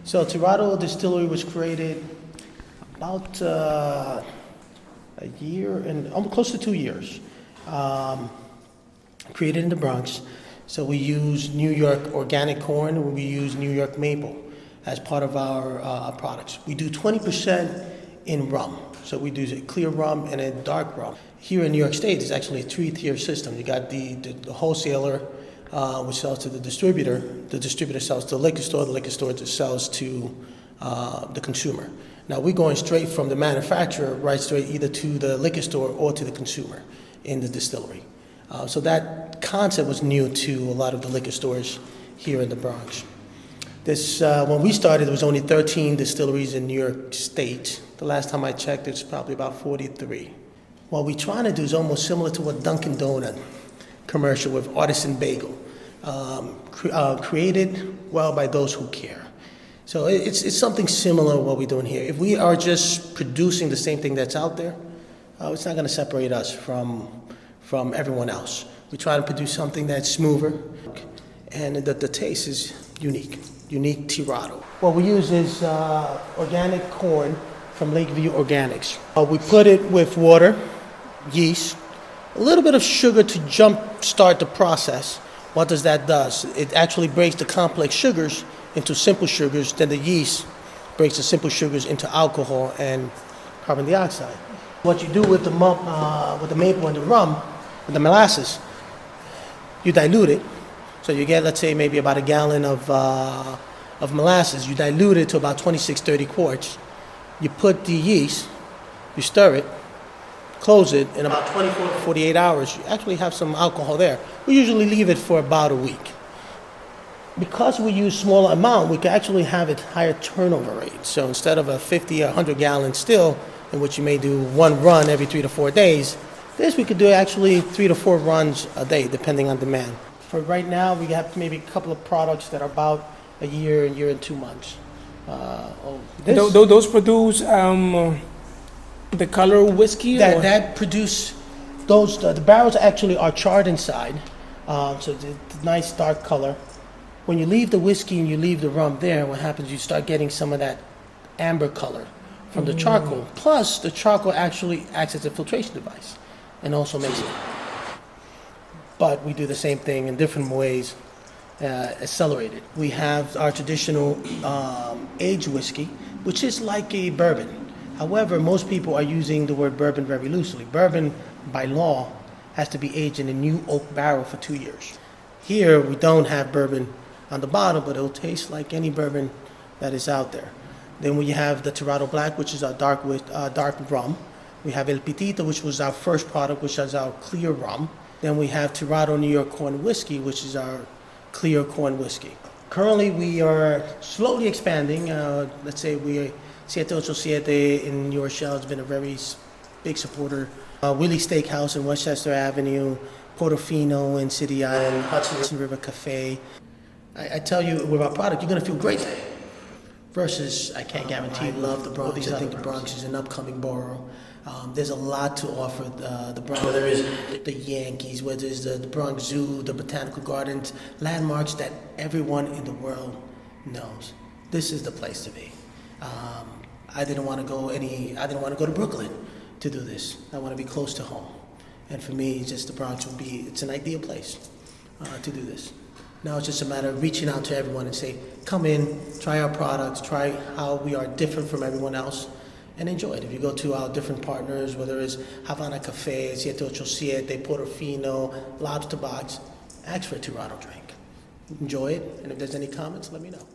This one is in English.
So Tirado Distillery was created about a year and almost close to 2 years. Created in the Bronx. So we use New York organic corn and we use New York maple as part of our products. We do 20% in rum. So we do clear rum and a dark rum. Here in New York State, it's actually a 3-tier system. You got the wholesaler, which sells to the distributor sells to the liquor store sells to the consumer. Now we're going straight from the manufacturer right straight either to the liquor store or to the consumer in the distillery. So that concept was new to a lot of the liquor stores here in the Bronx. When we started, there was only 13 distilleries in New York State. The last time I checked, there's probably about 43. What we're trying to do is almost similar to what Dunkin' Donut commercial with artisan bagel, created well by those who care. So it's something similar what we're doing here. If we are just producing the same thing that's out there, it's not going to separate us from everyone else. We try to produce something that's smoother, and the taste is unique Tirado. What we use is organic corn from Lakeview Organics. We put it with water, yeast, a little bit of sugar to jump-start the process. What does that do? It actually breaks the complex sugars into simple sugars, then the yeast breaks the simple sugars into alcohol and carbon dioxide. What you do with the maple and the rum, with the molasses, you dilute it. So you get, let's say, maybe about a gallon of molasses. You dilute it to about 26, 30 quarts. You put the yeast, you stir it, close it, in about 24 to 48 hours, you actually have some alcohol there. We usually leave it for about a week. Because we use smaller amount, we can actually have a higher turnover rate. So instead of a 50 or 100 gallon still, in which you may do one run every 3 to 4 days, this we could do actually 3 to 4 runs a day, depending on demand. For right now, we have maybe a couple of products that are about a year and 2 months. Those produce the color whiskey? That produce those. The barrels actually are charred inside, so it's a nice dark color. When you leave the whiskey and you leave the rum there, what happens? You start getting some of that amber color from the charcoal. Plus, the charcoal actually acts as a filtration device and also makes it. But we do the same thing in different ways, accelerated. We have our traditional aged whiskey, which is like a bourbon. However, most people are using the word bourbon very loosely. Bourbon, by law, has to be aged in a new oak barrel for 2 years. Here, we don't have bourbon on the bottle, but it'll taste like any bourbon that is out there. Then we have the Tirado Black, which is our dark rum. We have El Pitito, which was our first product, which is our clear rum. Then we have Tirado New York Corn Whiskey, which is our clear corn whiskey. Currently, we are slowly expanding. Let's say we 787 in New Rochelle has been a very big supporter. Willie's Steakhouse in Westchester Avenue, Portofino in City Island, Hudson River Cafe. I tell you, with our product, you're going to feel great today. Versus, I can't guarantee. I love the Bronx. I think the Bronx is an upcoming borough. There's a lot to offer the Bronx. Whether it's the Yankees, whether it's the Bronx Zoo, the Botanical Gardens, landmarks that everyone in the world knows. This is the place to be. I didn't want to go to Brooklyn to do this. I want to be close to home. And for me, just the Bronx it's an ideal place to do this. Now it's just a matter of reaching out to everyone and say, come in, try our products, try how we are different from everyone else, and enjoy it. If you go to our different partners, whether it's Havana Cafe, 787, Portofino, Lobster Box, ask for a Tirado drink. Enjoy it, and if there's any comments, let me know.